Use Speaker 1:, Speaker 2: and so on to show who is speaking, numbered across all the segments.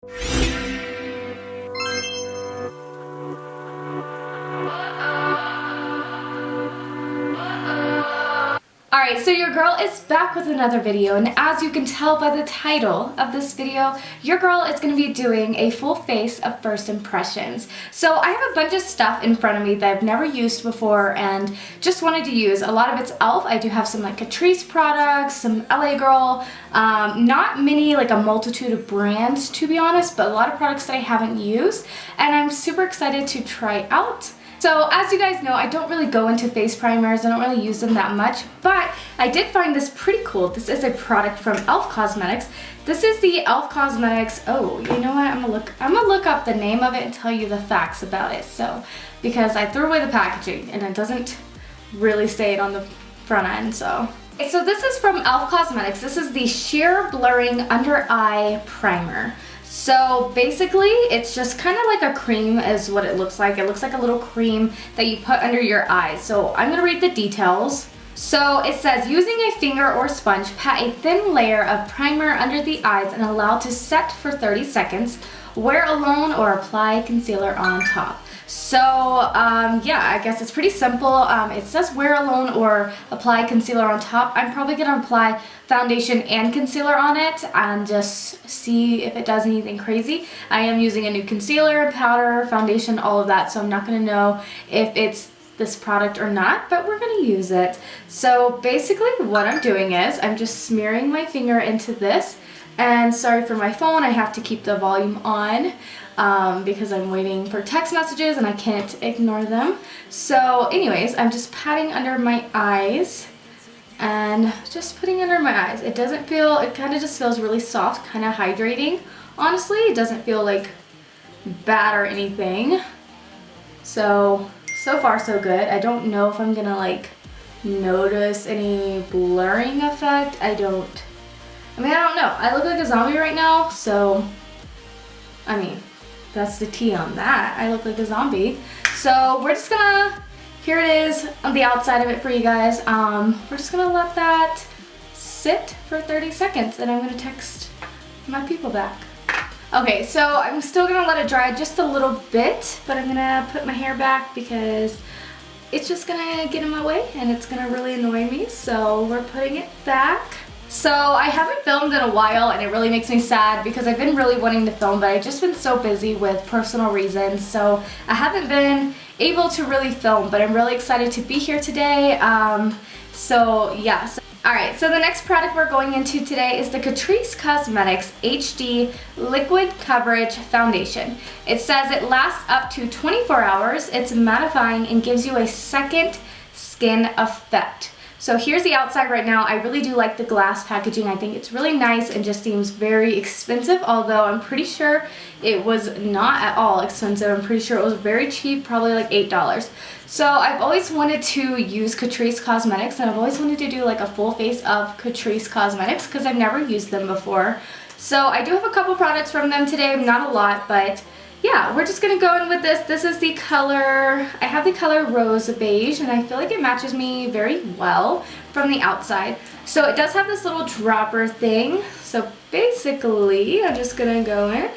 Speaker 1: Alright, so your girl is back with another video, and as you can tell by the title of this video, your girl is going to be doing a full face of first impressions. So I have a bunch of stuff in front of me that I've never used before and just wanted to use. A lot of it's e.l.f. I do have some like Catrice products, some LA Girl, not many, like a multitude of brands to be honest, but a lot of products that I haven't used and I'm super excited to try out. So as you guys know, I don't really go into face primers, I don't really use them that much, but I did find this pretty cool. This is a product from e.l.f. Cosmetics. This is the e.l.f. Cosmetics, oh, you know what, I'm gonna look up the name of it and tell you the facts about it. So, because I threw away the packaging and it doesn't really say it on the front end, so. Okay, so this is from e.l.f. Cosmetics. This is the Sheer Blurring Under Eye Primer. So basically, it's just kind of like a cream is what it looks like. It looks like a little cream that you put under your eyes. So I'm gonna read the details. So it says, using a finger or sponge, pat a thin layer of primer under the eyes and allow to set for 30 seconds. Wear alone or apply concealer on top. So yeah, I guess it's pretty simple. It says wear alone or apply concealer on top. I'm probably gonna apply foundation and concealer on it and just see if it does anything crazy. I am using a new concealer, powder, foundation, all of that, so I'm not gonna know if it's this product or not, but we're gonna use it. So basically what I'm doing is I'm just smearing my finger into this. And sorry for my phone, I have to keep the volume on because I'm waiting for text messages and I can't ignore them. So anyways, I'm just patting under my eyes and just putting under my eyes. It doesn't feel, it kind of just feels really soft, kind of hydrating. Honestly, it doesn't feel like bad or anything. So far so good. I don't know if I'm gonna like notice any blurring effect. I don't know. I look like a zombie right now, so, I mean, that's the tea on that. I look like a zombie. So we're just gonna, here it is on the outside of it for you guys. We're just gonna let that sit for 30 seconds and I'm gonna text my people back. Okay, so I'm still gonna let it dry just a little bit, but I'm gonna put my hair back because it's just gonna get in my way and it's gonna really annoy me. So we're putting it back. So I haven't filmed in a while and it really makes me sad because I've been really wanting to film, but I've just been so busy with personal reasons. So I haven't been able to really film, but I'm really excited to be here today. So yeah. Alright, so the next product we're going into today is the Catrice Cosmetics HD Liquid Coverage Foundation. It says it lasts up to 24 hours, it's mattifying and gives you a second skin effect. So here's the outside right now. I really do like the glass packaging. I think it's really nice and just seems very expensive, although I'm pretty sure it was not at all expensive. I'm pretty sure it was very cheap, probably like $8. So I've always wanted to use Catrice Cosmetics and I've always wanted to do like a full face of Catrice Cosmetics because I've never used them before. So I do have a couple products from them today, not a lot, but yeah, we're just gonna go in with this. This is the color, I have the color Rose Beige and I feel like it matches me very well from the outside. So it does have this little dropper thing. So basically, I'm just gonna go in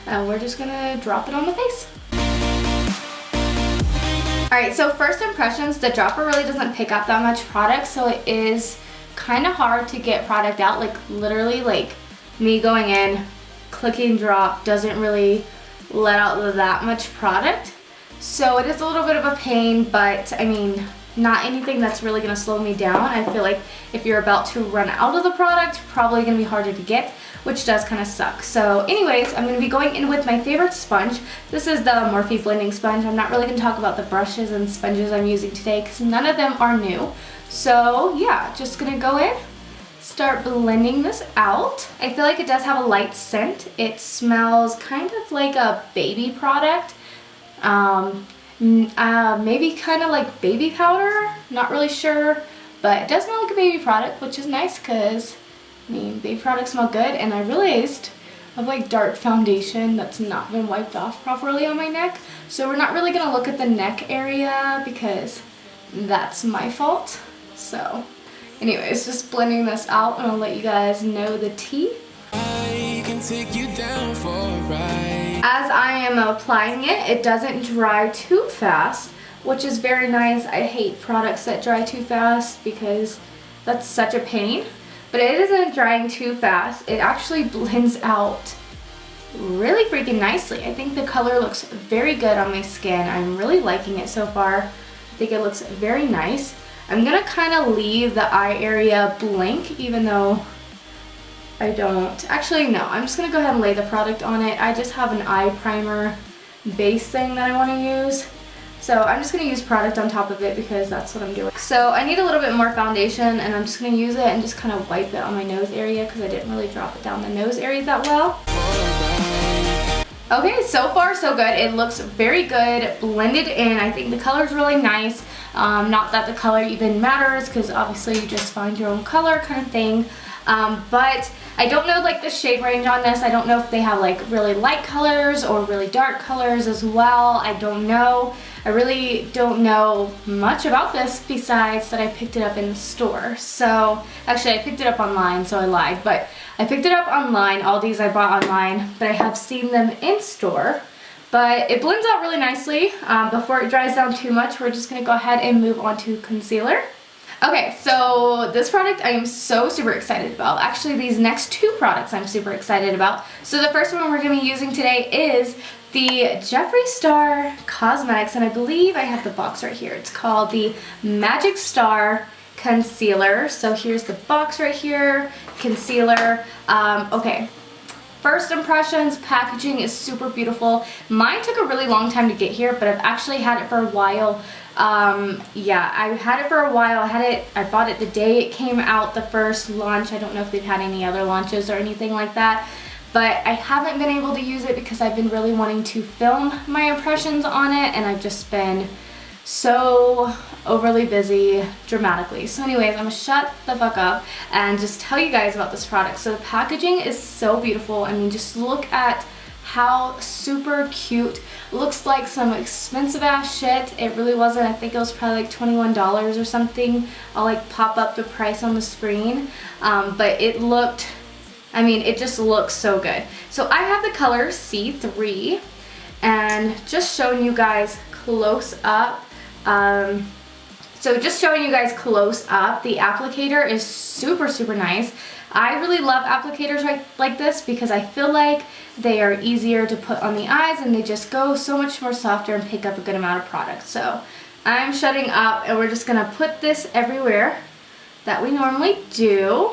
Speaker 1: and we're just gonna drop it on the face. Alright, so first impressions, the dropper really doesn't pick up that much product, so it is kind of hard to get product out. Like literally, like me going in, clicking drop doesn't really let out that much product. So it is a little bit of a pain, but I mean, not anything that's really gonna slow me down. I feel like if you're about to run out of the product, probably gonna be harder to get, which does kind of suck. So anyways, I'm gonna be going in with my favorite sponge. This is the Morphe blending sponge. I'm not really gonna talk about the brushes and sponges I'm using today because none of them are new. So yeah, just gonna go in, start blending this out. I feel like it does have a light scent. It smells kind of like a baby product. Maybe kind of like baby powder, not really sure, but it does smell like a baby product, which is nice because, I mean, baby products smell good, and I realized I have like dark foundation that's not been wiped off properly on my neck, so we're not really gonna look at the neck area because that's my fault. So anyways, just blending this out and I'll let you guys know the tea. I can take you down for As I am applying it, it doesn't dry too fast, which is very nice. I hate products that dry too fast because that's such a pain. But it isn't drying too fast. It actually blends out really freaking nicely. I think the color looks very good on my skin. I'm really liking it so far. I think it looks very nice. I'm gonna kind of leave the eye area blank, even though I don't. Actually, no, I'm just gonna go ahead and lay the product on it. I just have an eye primer base thing that I wanna use. So I'm just gonna use product on top of it because that's what I'm doing. So I need a little bit more foundation, and I'm just gonna use it and just kind of wipe it on my nose area because I didn't really drop it down the nose area that well. Okay, so far so good. It looks very good, blended in. I think the color is really nice. Not that the color even matters because obviously you just find your own color kind of thing. But I don't know like the shade range on this. I don't know if they have like really light colors or really dark colors as well. I don't know. I really don't know much about this besides that I picked it up in the store. So actually I picked it up online, so I lied, but I picked it up online. All these I bought online, but I have seen them in store. But it blends out really nicely. Before it dries down too much, we're just gonna go ahead and move on to concealer. Okay, so this product I am so super excited about. Actually, these next two products I'm super excited about. So the first one we're going to be using today is the Jeffree Star Cosmetics, and I believe I have the box right here. It's called the Magic Star Concealer. So here's the box right here, concealer. Okay. First impressions, packaging is super beautiful. Mine took a really long time to get here, but I've actually had it for a while. Yeah, I had it for a while. I bought it the day it came out, the first launch. I don't know if they've had any other launches or anything like that, but I haven't been able to use it because I've been really wanting to film my impressions on it, and I've just been so overly busy dramatically. So anyways, I'm gonna shut the fuck up and just tell you guys about this product. So the packaging is so beautiful. I mean, just look at how super cute. Looks like some expensive ass shit. It really wasn't. I think it was probably like $21 or something. I'll like pop up the price on the screen. But it looked, I mean, it just looks so good. So I have the color C3, and just showing you guys close up. So just showing you guys close up, the applicator is super, super nice. I really love applicators like this because I feel like they are easier to put on the eyes and they just go so much more softer and pick up a good amount of product. So I'm shutting up and we're just gonna put this everywhere that we normally do.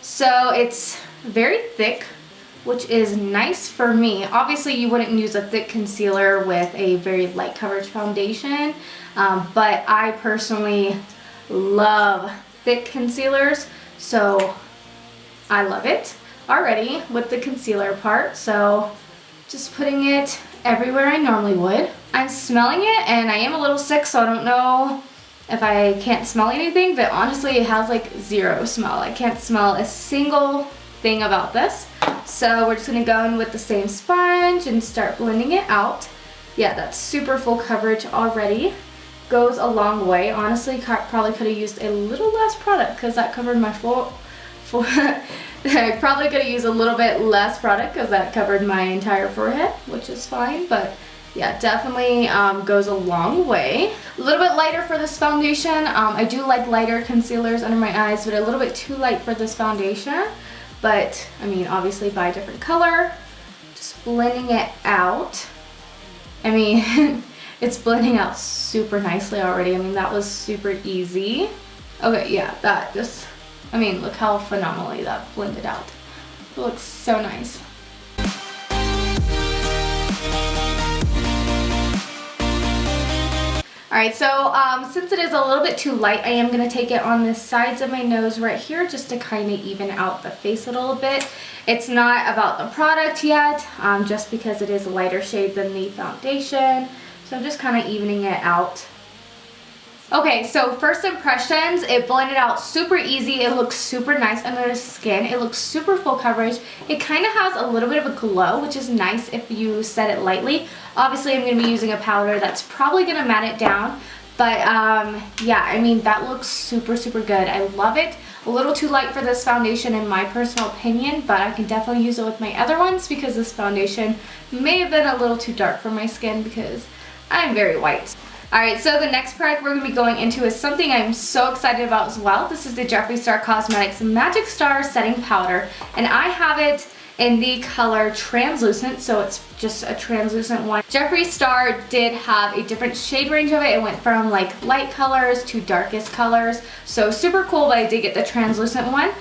Speaker 1: So it's very thick, which is nice for me. Obviously you wouldn't use a thick concealer with a very light coverage foundation, but I personally love thick concealers, so I love it already with the concealer part. So just putting it everywhere I normally would. I'm smelling it and I am a little sick, so I don't know if I can't smell anything, but honestly it has like zero smell. I can't smell a single thing about this. So we're just gonna go in with the same sponge and start blending it out. Yeah, that's super full coverage already. Goes a long way. Honestly, probably could have used a little less product because that covered my full I probably could have used a little bit less product because that covered my entire forehead, which is fine, but yeah, definitely goes a long way. A little bit lighter for this foundation. I do like lighter concealers under my eyes, but a little bit too light for this foundation. But, I mean, obviously buy a different color. Just blending it out. I mean, it's blending out super nicely already. I mean, that was super easy. Okay, yeah, that just, I mean, look how phenomenally that blended out. It looks so nice. Alright, so since it is a little bit too light, I am going to take it on the sides of my nose right here just to kind of even out the face a little bit. It's not about the product yet, just because it is a lighter shade than the foundation. So I'm just kind of evening it out. Okay, so first impressions, it blended out super easy. It looks super nice under the skin. It looks super full coverage. It kind of has a little bit of a glow, which is nice if you set it lightly. Obviously, I'm going to be using a powder that's probably going to matte it down. But yeah, I mean, that looks super, super good. I love it. a little too light for this foundation in my personal opinion, but I can definitely use it with my other ones because this foundation may have been a little too dark for my skin because I'm very white. Alright, so the next product we're going to be going into is something I'm so excited about as well. This is the Jeffree Star Cosmetics Magic Star Setting Powder, and I have it in the color Translucent, so it's just a translucent one. Jeffree Star did have a different shade range of it. It went from like light colors to darkest colors, so super cool, but I did get the translucent one.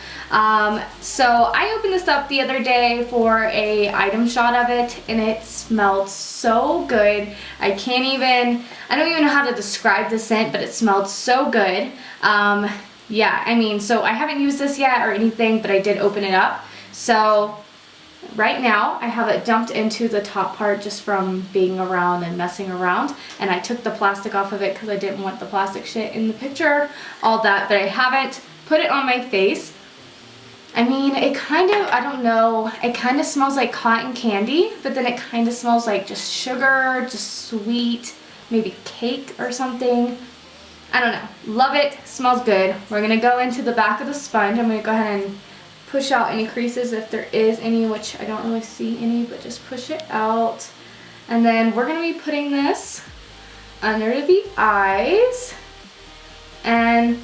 Speaker 1: So I opened this up the other day for a item shot of it, and it smelled so good. I don't even know how to describe the scent, but it smelled so good. Yeah, I mean, so I haven't used this yet or anything, but I did open it up. So right now I have it dumped into the top part just from being around and messing around, and I took the plastic off of it because I didn't want the plastic shit in the picture, all that, but I haven't put it on my face. I mean, it kind of, I don't know, it kind of smells like cotton candy, but then it kind of smells like just sugar, just sweet, maybe cake or something. I don't know. Love it. Smells good. We're going to go into the back of the sponge. I'm going to go ahead and push out any creases if there is any, which I don't really see any, but just push it out. And then we're going to be putting this under the eyes. And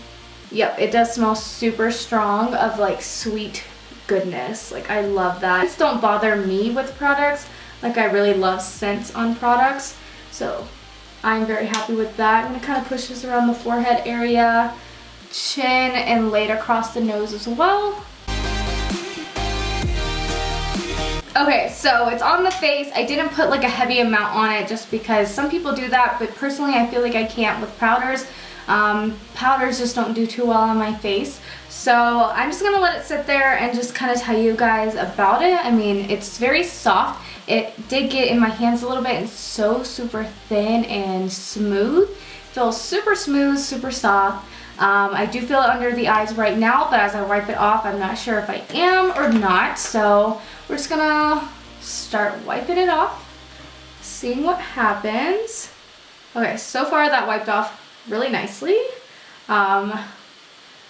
Speaker 1: yep, it does smell super strong of like sweet goodness. Like, I love that. Scents don't bother me with products. Like, I really love scents on products. So I'm very happy with that. I'm going to kind of push this around the forehead area, chin, and lay it across the nose as well. Okay, so it's on the face. I didn't put like a heavy amount on it just because some people do that, but personally I feel like I can't with powders. Powders just don't do too well on my face. So I'm just gonna let it sit there and just kind of tell you guys about it. I mean, it's very soft. It did get in my hands a little bit. It's so super thin and smooth. It feels super smooth, super soft. I do feel it under the eyes right now, but as I wipe it off, I'm not sure if I am or not. So we're just gonna start wiping it off, seeing what happens. Okay, so far that wiped off really nicely. I'm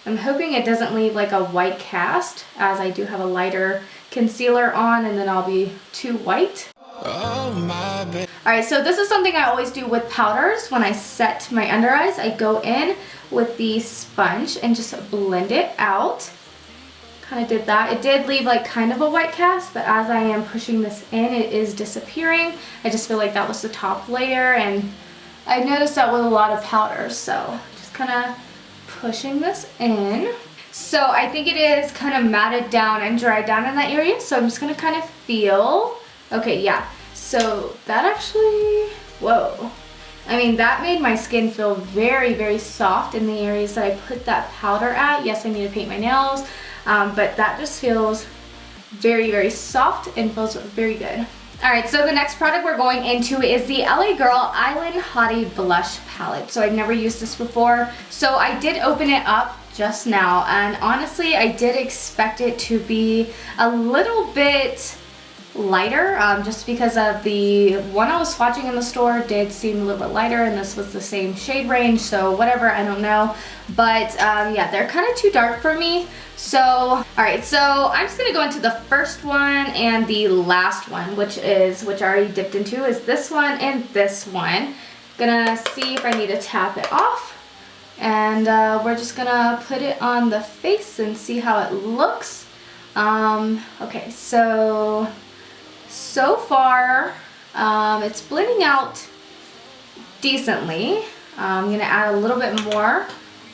Speaker 1: hoping it doesn't leave like a white cast, as I do have a lighter concealer on and then I'll be too white. Alright, so this is something I always do with powders. When I set my under eyes, I go in with the sponge and just blend it out. Kind of did that. It did leave like kind of a white cast, but as I am pushing this in, it is disappearing. I just feel like that was the top layer, and I noticed that with a lot of powders, so just kind of pushing this in. So I think it is kind of matted down and dried down in that area, so I'm just going to kind of feel. Okay, yeah, so that actually, whoa. I mean, that made my skin feel very, very soft in the areas that I put that powder at. Yes, I need to paint my nails, but that just feels very, very soft and feels very good. Alright, so the next product we're going into is the LA Girl Island Hottie Blush Palette. So I've never used this before, so I did open it up just now, and honestly, I did expect it to be a little bit lighter, just because of the one I was swatching in the store did seem a little bit lighter, and this was the same shade range, so whatever, I don't know. But yeah, they're kind of too dark for me. So alright, so I'm just gonna go into the first one and the last one, which I already dipped into, is this one and this one. Gonna see if I need to tap it off, and we're just gonna put it on the face and see how it looks. Okay, so far it's blending out decently. I'm gonna add a little bit more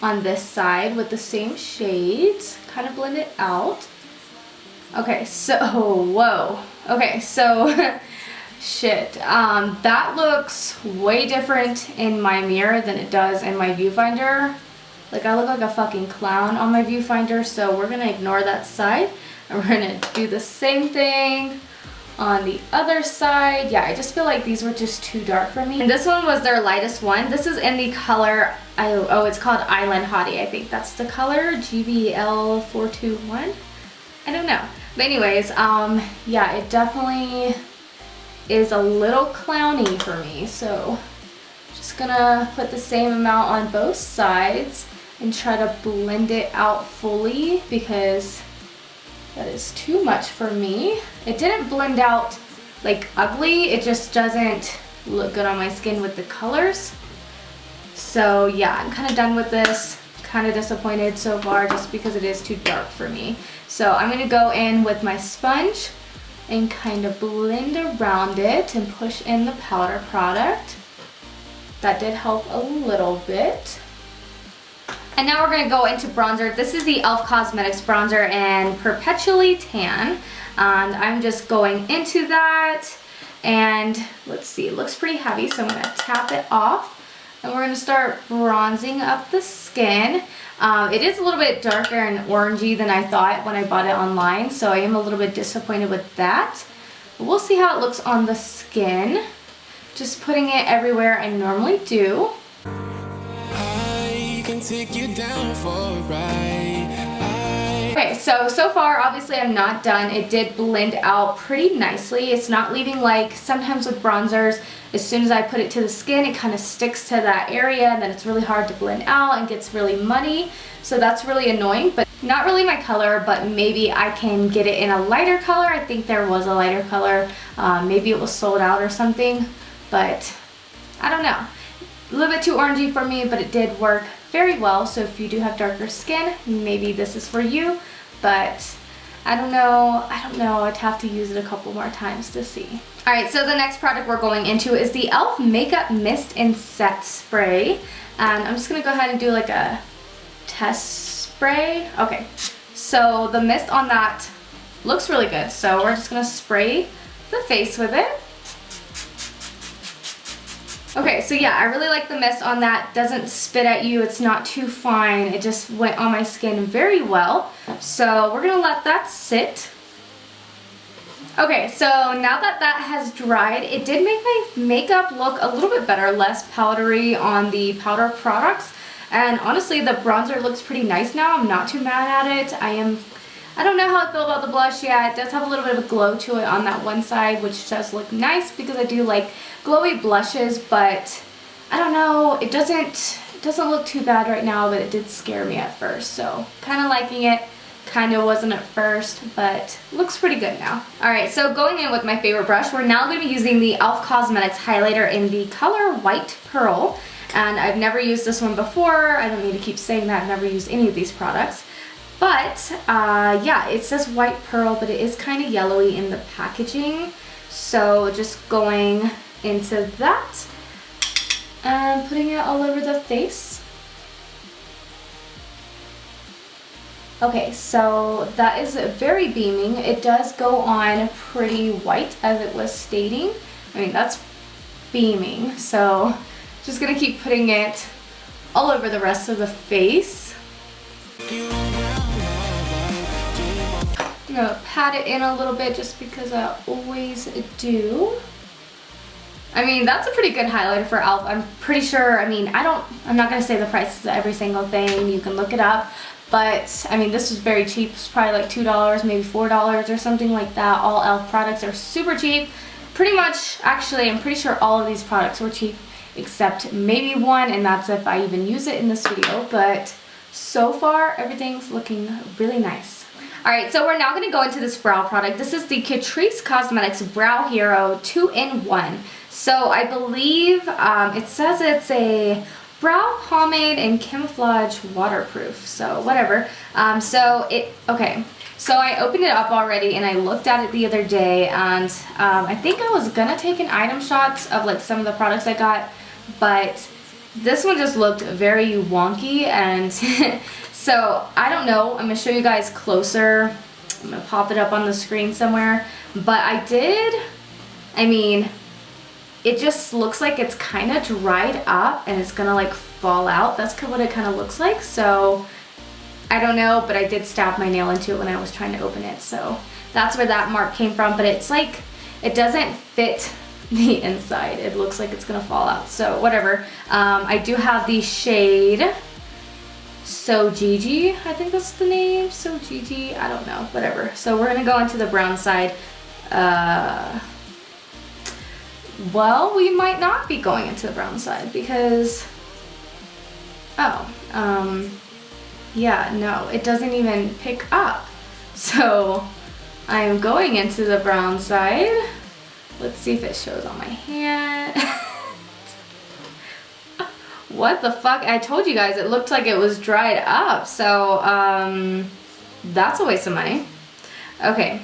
Speaker 1: on this side with the same shades, kind of blend it out. Okay, so whoa, okay, so shit, that looks way different in my mirror than it does in my viewfinder. Like, I look like a fucking clown on my viewfinder, so we're gonna ignore that side and we're gonna do the same thing on the other side. Yeah, I just feel like these were just too dark for me. And this one was their lightest one. This is in the color, oh, it's called Island Hottie, I think that's the color, GBL421. I don't know. But anyways, yeah, it definitely is a little clowny for me. So just gonna put the same amount on both sides and try to blend it out fully because that is too much for me. It didn't blend out like ugly, it just doesn't look good on my skin with the colors. So yeah, I'm kind of done with this. Kind of disappointed so far just because it is too dark for me. So I'm going to go in with my sponge and kind of blend around it and push in the powder product. That did help a little bit. And now we're going to go into bronzer. This is the e.l.f. Cosmetics bronzer in Perpetually Tan. And I'm just going into that. And let's see, it looks pretty heavy, so I'm going to tap it off. And we're going to start bronzing up the skin. It is a little bit darker and orangey than I thought when I bought it online, so I am a little bit disappointed with that. But we'll see how it looks on the skin. Just putting it everywhere I normally do. I can take you down for a ride. Okay, so far, obviously I'm not done. It did blend out pretty nicely. It's not leaving like, sometimes with bronzers, as soon as I put it to the skin, it kind of sticks to that area and then it's really hard to blend out and gets really muddy. So that's really annoying, but not really my color, but maybe I can get it in a lighter color. I think there was a lighter color. Maybe it was sold out or something, but I don't know. A little bit too orangey for me, but it did work very well. So if you do have darker skin, maybe this is for you, but I don't know. I'd have to use it a couple more times to see. All right, so the next product we're going into is the e.l.f. Makeup Mist and Set Spray. And I'm just gonna go ahead and do like a test spray. Okay, so the mist on that looks really good. So we're just gonna spray the face with it. Okay, so yeah, I really like the mist on that. Doesn't spit at you, it's not too fine. It just went on my skin very well. So we're gonna let that sit. Okay, so now that that has dried, it did make my makeup look a little bit better, less powdery on the powder products. And honestly, the bronzer looks pretty nice now. I'm not too mad at it. I don't know how I feel about the blush yet. It does have a little bit of a glow to it on that one side, which does look nice because I do like glowy blushes, but I don't know, it doesn't look too bad right now, but it did scare me at first. So kind of liking it, kind of wasn't at first, but looks pretty good now. Alright, so going in with my favorite brush, we're now going to be using the e.l.f. Cosmetics highlighter in the color White Pearl. And I've never used this one before. I don't need to keep saying that. I've never used any of these products. But yeah, it says White Pearl, but it is kind of yellowy in the packaging. So just going into that and putting it all over the face. Okay, so that is very beaming. It does go on pretty white as it was stating. I mean, that's beaming. So just gonna keep putting it all over the rest of the face. I'm gonna pat it in a little bit just because I always do. I mean, that's a pretty good highlighter for e.l.f. I'm pretty sure, I mean, I'm not gonna say the prices of every single thing. You can look it up. But, I mean, this was very cheap. It's probably like $2, maybe $4 or something like that. All e.l.f. products are super cheap. Pretty much, actually, I'm pretty sure all of these products were cheap except maybe one, and that's if I even use it in this video. But so far, everything's looking really nice. Alright, so we're now going to go into this brow product. This is the Catrice Cosmetics Brow Hero 2-in-1. So I believe it says it's a brow pomade and camouflage waterproof, so whatever. Okay, so I opened it up already and I looked at it the other day, and I think I was gonna take an item shots of like some of the products I got, but this one just looked very wonky, and so I don't know. I'm gonna show you guys closer. I'm gonna pop it up on the screen somewhere, but I mean, it just looks like it's kind of dried up and it's gonna like fall out. That's what it kind of looks like. So I don't know, but I did stab my nail into it when I was trying to open it. So that's where that mark came from, but it's like, it doesn't fit the inside. It looks like it's gonna fall out. So whatever. I do have the shade So Gigi, I think that's the name. So Gigi, I don't know, whatever. So we're gonna go into the brown side. Well, we might not be going into the brown side because, yeah, no, it doesn't even pick up. So I am going into the brown side. Let's see if it shows on my hand. What the fuck? I told you guys it looked like it was dried up. So that's a waste of money. Okay.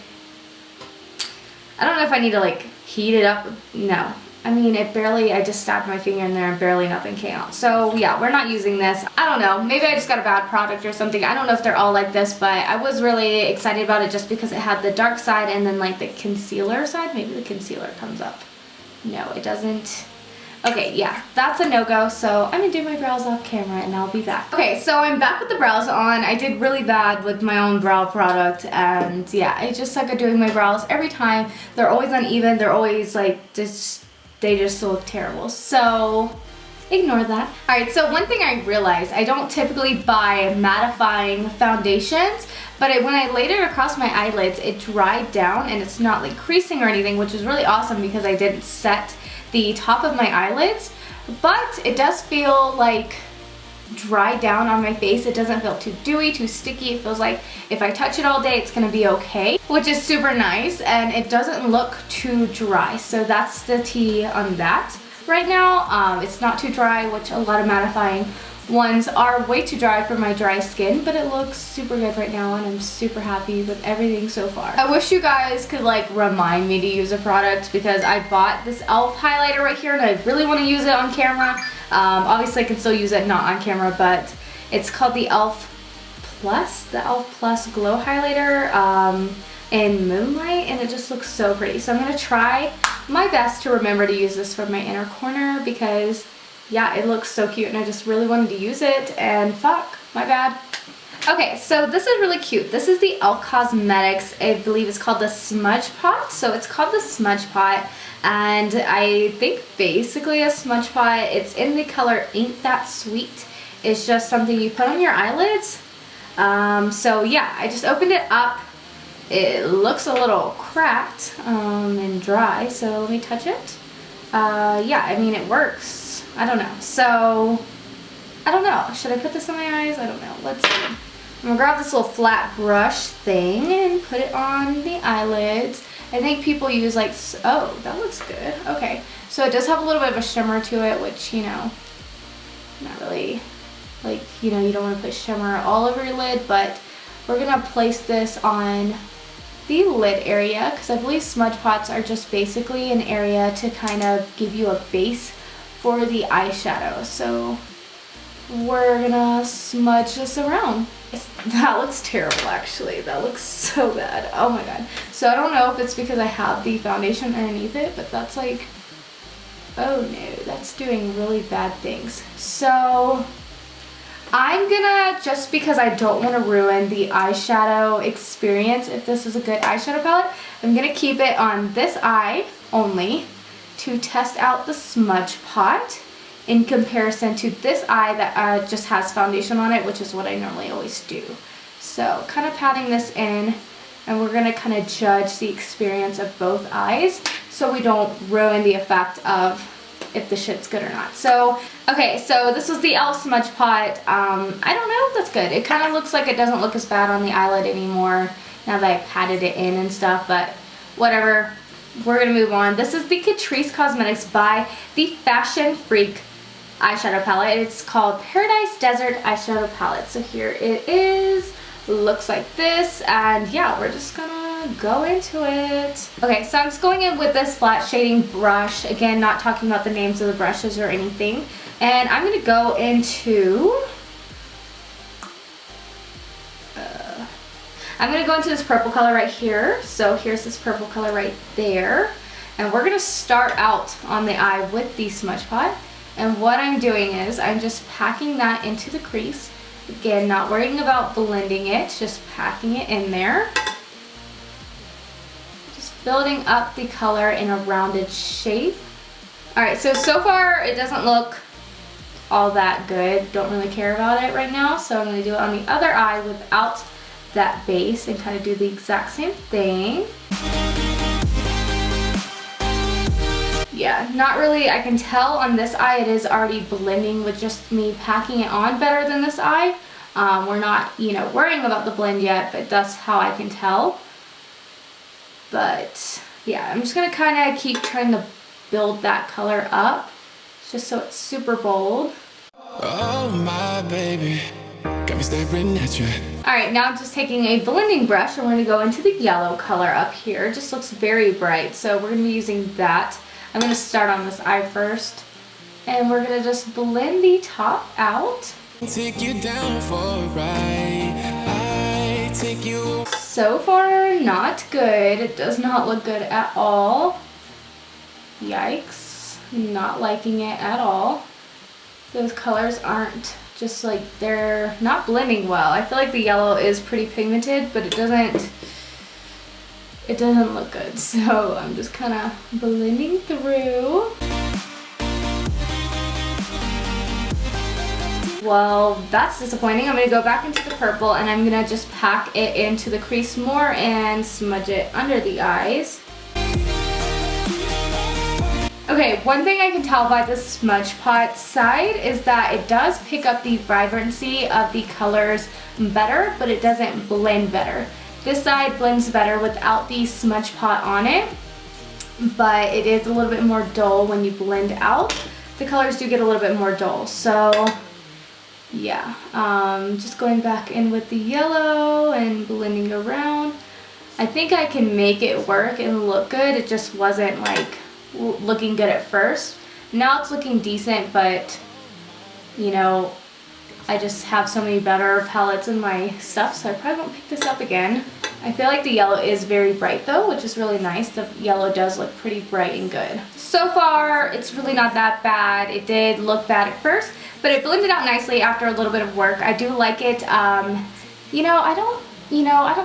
Speaker 1: I don't know if I need to like heat it up. No. I mean, it barely, I just stabbed my finger in there and barely nothing came out. So yeah, we're not using this. I don't know, maybe I just got a bad product or something. I don't know if they're all like this, but I was really excited about it just because it had the dark side and then like the concealer side. Maybe the concealer comes up. No, it doesn't. Okay, yeah, that's a no-go. So I'm gonna do my brows off camera and I'll be back. Okay, so I'm back with the brows on. I did really bad with my own brow product, and yeah, I just suck at doing my brows every time. They're always uneven. They're always like they just look terrible. So ignore that. Alright, so one thing I realized, I don't typically buy mattifying foundations, but when I laid it across my eyelids, it dried down and it's not like creasing or anything, which is really awesome because I didn't set the top of my eyelids, but it does feel like dry down on my face. It doesn't feel too dewy, too sticky. It feels like if I touch it all day, it's gonna be okay, which is super nice, and it doesn't look too dry. So that's the tea on that right now. It's not too dry, which a lot of mattifying ones are way too dry for my dry skin, but it looks super good right now and I'm super happy with everything so far. I wish you guys could like remind me to use a product because I bought this e.l.f. highlighter right here and I really want to use it on camera. Obviously I can still use it not on camera, but it's called the e.l.f. Plus, the e.l.f. Plus Glow Highlighter in Moonlight, and it just looks so pretty. So I'm going to try my best to remember to use this for my inner corner because yeah, it looks so cute and I just really wanted to use it, and fuck, my bad. Okay, so this is really cute. This is the e.l.f. Cosmetics, I believe it's called the Smudge Pot. So it's called the Smudge Pot, and I think basically a smudge pot. It's in the color Ain't That Sweet. It's just something you put on your eyelids. So yeah, I just opened it up. It looks a little cracked and dry, so let me touch it. Yeah, I mean it works. I don't know. So, I don't know. Should I put this on my eyes? I don't know. Let's see. I'm gonna grab this little flat brush thing and put it on the eyelids. I think people use like, oh, that looks good. Okay. So it does have a little bit of a shimmer to it, which, you know, not really, like, you know, you don't want to put shimmer all over your lid, but we're gonna place this on the lid area because I believe smudge pots are just basically an area to kind of give you a base for the eyeshadow. So we're gonna smudge this around. That looks terrible actually. That looks so bad. Oh my god. So I don't know if it's because I have the foundation underneath it, but that's like, oh no, that's doing really bad things. So I'm gonna, just because I don't want to ruin the eyeshadow experience, if this is a good eyeshadow palette, I'm gonna keep it on this eye only to test out the Smudge Pot in comparison to this eye that just has foundation on it, which is what I normally always do. So kind of patting this in, and we're gonna kind of judge the experience of both eyes so we don't ruin the effect of if the shit's good or not. So, okay, so this was the e.l.f. Smudge Pot. I don't know if that's good. It kind of looks like it doesn't look as bad on the eyelid anymore now that I patted it in and stuff, but whatever. We're gonna move on. This is the Catrice Cosmetics by the Fashion Freak eyeshadow palette. It's called Paradise Desert Eyeshadow Palette. So here it is. Looks like this, and yeah, we're just gonna go into it. Okay, so I'm just going in with this flat shading brush. Again, not talking about the names of the brushes or anything. And I'm gonna go into this purple color right here. So here's this purple color right there. And we're gonna start out on the eye with the Smudge Pot. And what I'm doing is I'm just packing that into the crease. Again, not worrying about blending it, just packing it in there. Just building up the color in a rounded shape. Alright, so far it doesn't look all that good. Don't really care about it right now. So I'm going to do it on the other eye without that base and kind of do the exact same thing. Yeah, not really. I can tell on this eye it is already blending with just me packing it on better than this eye, We're not, you know, worrying about the blend yet, but that's how I can tell. But yeah, I'm just gonna kind of keep trying to build that color up just so it's super bold.
Speaker 2: Oh my baby, got me staring at you.
Speaker 1: Alright, now I'm just taking a blending brush and we're going to go into the yellow color up here. It just looks very bright, so we're going to be using that. I'm going to start on this eye first. And we're going to just blend the top out.
Speaker 2: Take you down for a ride. I take you.
Speaker 1: So far, not good. It does not look good at all. Yikes. Not liking it at all. Those colors aren't just like, they're not blending well. I feel like the yellow is pretty pigmented, but it doesn't look good. So I'm just kind of blending through. Well, that's disappointing. I'm going to go back into the purple and I'm going to just pack it into the crease more and smudge it under the eyes. Okay, one thing I can tell by the Smudge Pot side is that it does pick up the vibrancy of the colors better, but it doesn't blend better. This side blends better without the Smudge Pot on it, but it is a little bit more dull when you blend out. The colors do get a little bit more dull, so yeah. Just going back in with the yellow and blending around. I think I can make it work and look good. It just wasn't like looking good at first. Now it's looking decent, but you know, I just have so many better palettes in my stuff, so I probably won't pick this up again. I feel like the yellow is very bright though, which is really nice. The yellow does look pretty bright and good. So far, it's really not that bad. It did look bad at first, but it blended out nicely after a little bit of work. I do like it. You know, I don't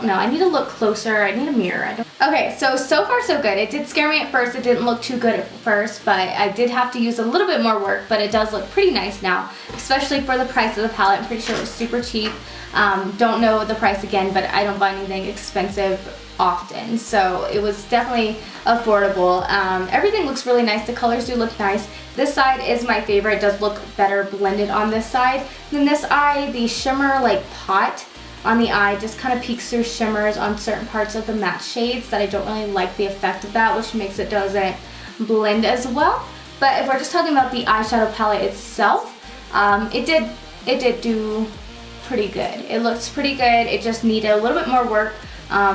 Speaker 1: know. I need to look closer. I need a mirror. Okay, so far so good. It did scare me at first. It didn't look too good at first, but I did have to use a little bit more work, but it does look pretty nice now, especially for the price of the palette. I'm pretty sure it was super cheap. Don't know the price again, but I don't buy anything expensive often, so it was definitely affordable. Everything looks really nice. The colors do look nice. This side is my favorite. It does look better blended on this side. Then this eye, the shimmer like pot on the eye just kind of peeks through shimmers on certain parts of the matte shades that I don't really like the effect of that, which makes it doesn't blend as well. But if we're just talking about the eyeshadow palette itself, it did do pretty good. It looks pretty good. It just needed a little bit more work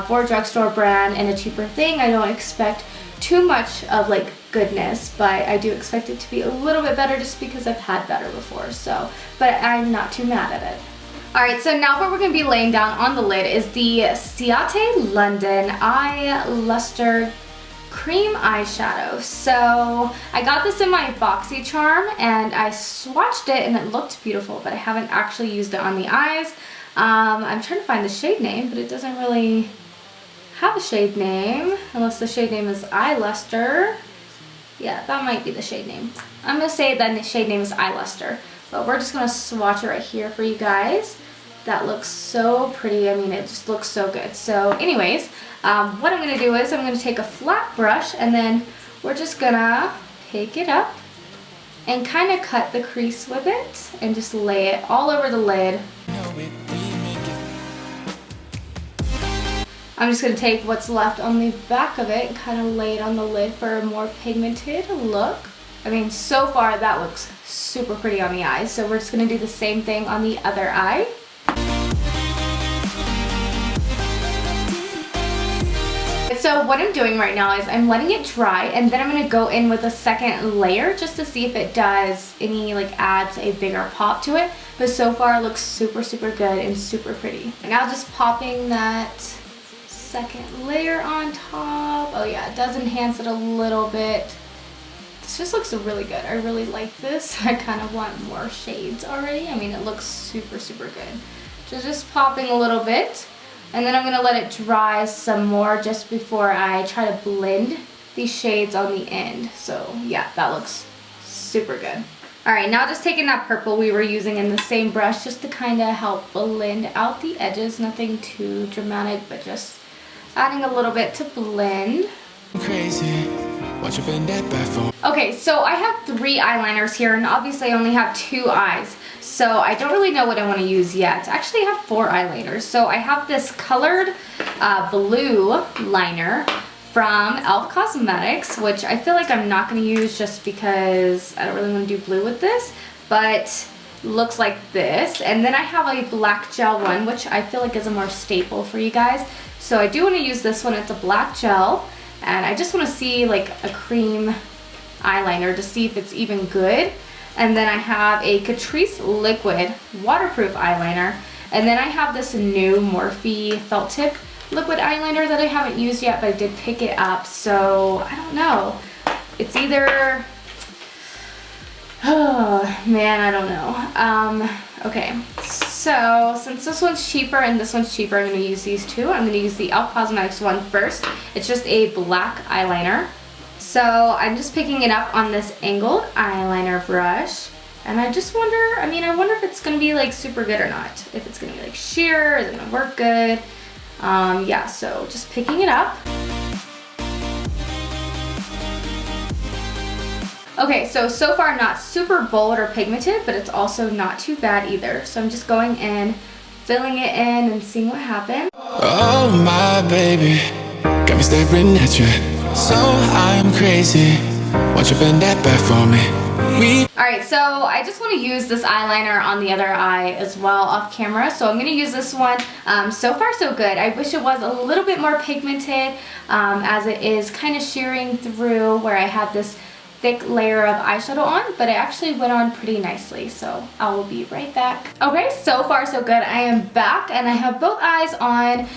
Speaker 1: for a drugstore brand and a cheaper thing. I don't expect too much of like goodness, but I do expect it to be a little bit better just because I've had better before. So, but I'm not too mad at it. Alright, so now what we're going to be laying down on the lid is the Ciate London Eye Lustre Cream Eyeshadow. So I got this in my BoxyCharm and I swatched it and it looked beautiful, but I haven't actually used it on the eyes. I'm trying to find the shade name, but it doesn't really have a shade name, unless the shade name is Eye Lustre. Yeah, that might be the shade name. I'm going to say that the shade name is Eye Lustre, but we're just going to swatch it right here for you guys. That looks so pretty. I mean, it just looks so good. So anyways, what I'm going to do is I'm going to take a flat brush and then we're just going to pick it up and kind of cut the crease with it and just lay it all over the lid. I'm just going to take what's left on the back of it and kind of lay it on the lid for a more pigmented look. I mean, so far that looks super pretty on the eyes. So we're just going to do the same thing on the other eye. So what I'm doing right now is I'm letting it dry and then I'm going to go in with a second layer just to see if it does any, like, adds a bigger pop to it. But so far it looks super, super good and super pretty. And now just popping that second layer on top. Oh yeah, it does enhance it a little bit. This just looks really good. I really like this. I kind of want more shades already. I mean, it looks super, super good. So just popping a little bit. And then I'm going to let it dry some more just before I try to blend these shades on the end. So yeah, that looks super good. Alright, now just taking that purple we were using in the same brush just to kind of help blend out the edges. Nothing too dramatic, but just adding a little bit to blend.
Speaker 2: Crazy. Watch you bend that back for.
Speaker 1: Okay, so I have 3 eyeliners here, and obviously I only have 2 eyes. So I don't really know what I want to use yet. Actually, I have 4 eyeliners. So I have this colored blue liner from e.l.f. Cosmetics, which I feel like I'm not going to use just because I don't really want to do blue with this, but looks like this. And then I have a black gel one, which I feel like is a more staple for you guys. So I do want to use this one. It's a black gel, and I just want to see like a cream eyeliner to see if it's even good. And then I have a Catrice liquid waterproof eyeliner, and then I have this new Morphe felt tip liquid eyeliner that I haven't used yet, but I did pick it up. So I don't know, it's either, oh man, I don't know. Okay, so since this one's cheaper and this one's cheaper, I'm going to use these 2. I'm going to use the e.l.f. Cosmetics one first. It's just a black eyeliner. So I'm just picking it up on this angled eyeliner brush, and I just wonder, I wonder if it's going to be like super good or not. If it's going to be like sheer, is it going to work good? Yeah, so just picking it up. Okay, so far not super bold or pigmented, but it's also not too bad either. So I'm just going in, filling it in, and seeing what happens.
Speaker 2: Oh my baby, got me staring at you. So I'm crazy. Watch you bend that back for me.
Speaker 1: Alright, so I just want to use this eyeliner on the other eye as well off camera. So I'm going to use this one. So far so good. I wish it was a little bit more pigmented, as it is kind of shearing through where I have this thick layer of eyeshadow on, but it actually went on pretty nicely, so I will be right back. Okay, so far so good. I am back and I have both eyes on.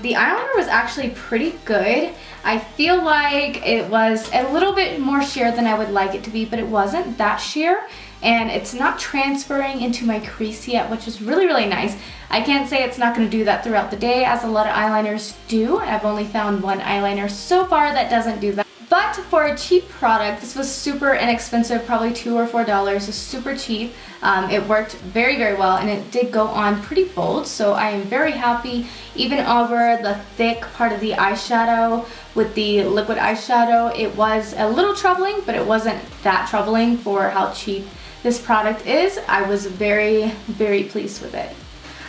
Speaker 1: The eyeliner was actually pretty good. I feel like it was a little bit more sheer than I would like it to be, but it wasn't that sheer, and it's not transferring into my crease yet, which is really, really nice. I can't say it's not going to do that throughout the day, as a lot of eyeliners do. I've only found one eyeliner so far that doesn't do that. But for a cheap product, this was super inexpensive, probably $2 or $4. It's super cheap. It worked very, very well, and it did go on pretty bold, so I am very happy. Even over the thick part of the eyeshadow with the liquid eyeshadow, it was a little troubling, but it wasn't that troubling for how cheap this product is. I was very, very pleased with it.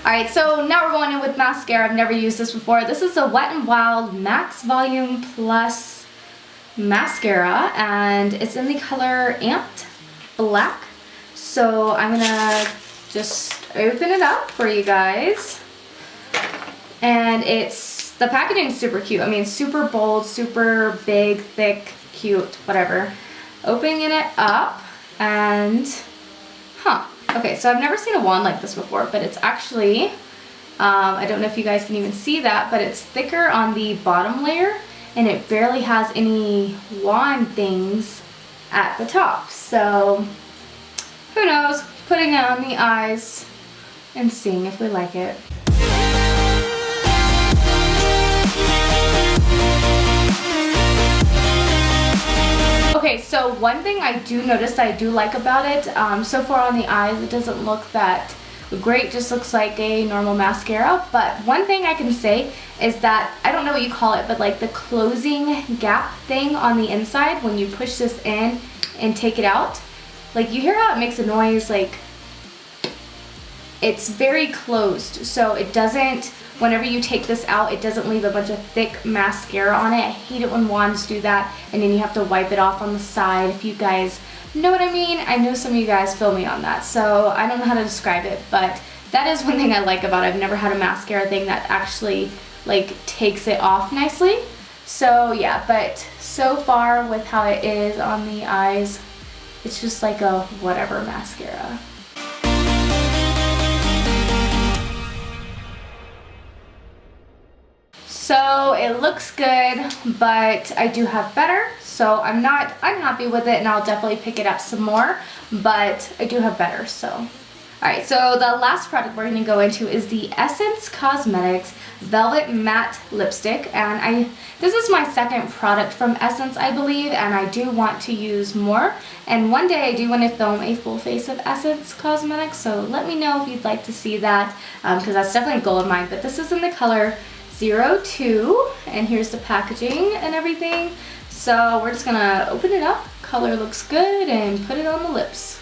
Speaker 1: Alright, so now we're going in with mascara. I've never used this before. This is a Wet n Wild Max Volume Plus mascara, and it's in the color Amped Black. So I'm gonna just open it up for you guys, and the packaging is super cute. I mean, super bold, super big, thick, cute, whatever. Opening it up, and okay, so I've never seen a wand like this before, but it's actually I don't know if you guys can even see that, but it's thicker on the bottom layer, and it barely has any wand things at the top. So who knows, putting it on the eyes and seeing if we like it. Okay, so one thing I do notice that I do like about it, so far on the eyes it doesn't look that great, just looks like a normal mascara. But one thing I can say is that, I don't know what you call it, but like the closing gap thing on the inside, when you push this in and take it out, like you hear how it makes a noise, like it's very closed, so it doesn't, whenever you take this out, it doesn't leave a bunch of thick mascara on it. I hate it when wands do that, and then you have to wipe it off on the side, if you guys know what I mean. I know some of you guys feel me on that, so I don't know how to describe it, but that is one thing I like about it. I've never had a mascara thing that actually like takes it off nicely. So yeah, but so far with how it is on the eyes, it's just like a whatever mascara. So it looks good, but I do have better. So I'm not unhappy with it, and I'll definitely pick it up some more, but I do have better, so. Alright, so the last product we're going to go into is the Essence Cosmetics Velvet Matte Lipstick, and this is my second product from Essence, I believe, and I do want to use more, and one day I do want to film a full face of Essence Cosmetics, so let me know if you'd like to see that, because that's definitely a goal of mine. But this is in the color 02, and here's the packaging and everything. So we're just gonna open it up. Color looks good and put it on the lips.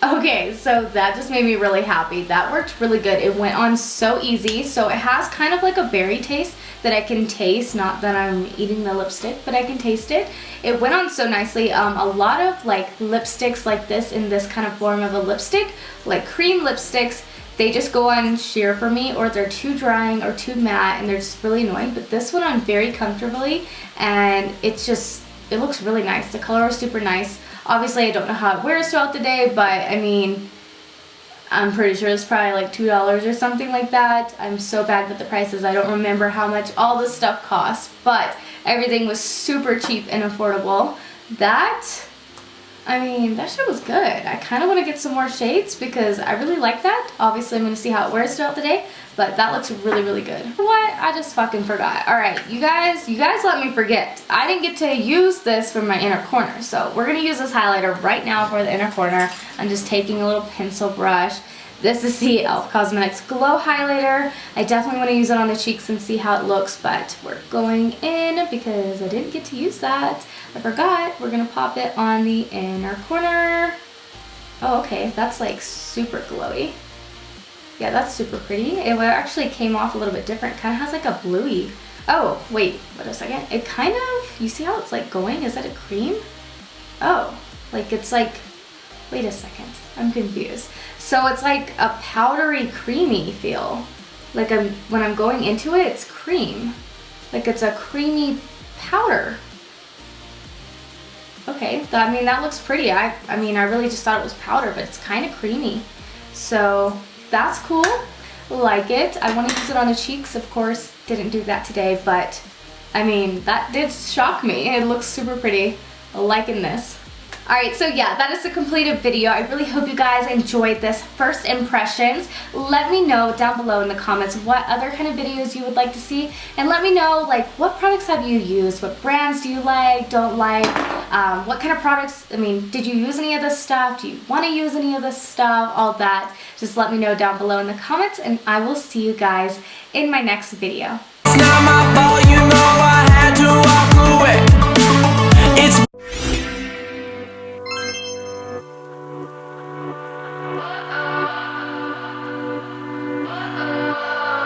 Speaker 1: Okay, so that just made me really happy. That worked really good. It went on so easy. So it has kind of like a berry taste that I can taste. Not that I'm eating the lipstick, but I can taste it. It went on so nicely. A lot of like lipsticks like this in this kind of form of a lipstick, like cream lipsticks, they just go on sheer for me, or they're too drying or too matte and they're just really annoying. But this went on very comfortably and it looks really nice. The color is super nice. Obviously, I don't know how it wears throughout the day, but I mean, I'm pretty sure it's probably like $2 or something like that. I'm so bad with the prices. I don't remember how much all this stuff costs, but everything was super cheap and affordable. I mean, that shit was good. I kind of want to get some more shades because I really like that. Obviously, I'm going to see how it wears throughout the day, but that looks really, really good. What? I just fucking forgot. All right, you guys let me forget. I didn't get to use this for my inner corner, so we're going to use this highlighter right now for the inner corner. I'm just taking a little pencil brush. This is the e.l.f. Cosmetics Glow Highlighter. I definitely want to use it on the cheeks and see how it looks, but we're going in because I didn't get to use that. I forgot. We're going to pop it on the inner corner. Oh, okay. That's like super glowy. Yeah, that's super pretty. It actually came off a little bit different. Kind of has like a bluey. Oh, wait. Wait a second. It kind of, you see how it's like going? Is that a cream? Oh, like it's like, wait a second. I'm confused. So it's like a powdery, creamy feel. Like when I'm going into it, it's cream. Like it's a creamy powder. Okay, I mean, that looks pretty. I mean, I really just thought it was powder, but it's kind of creamy. So that's cool. Like it. I want to use it on the cheeks, of course. Didn't do that today, but I mean, that did shock me. It looks super pretty. Liking this. Alright, so yeah, that is the completed video. I really hope you guys enjoyed this first impressions. Let me know down below in the comments what other kind of videos you would like to see, and let me know like what products have you used, what brands do you like, don't like, what kind of products, I mean, did you use any of this stuff, do you want to use any of this stuff, all that. Just let me know down below in the comments, and I will see you guys in my next video.
Speaker 2: It's not my fault, you know I had to walk away.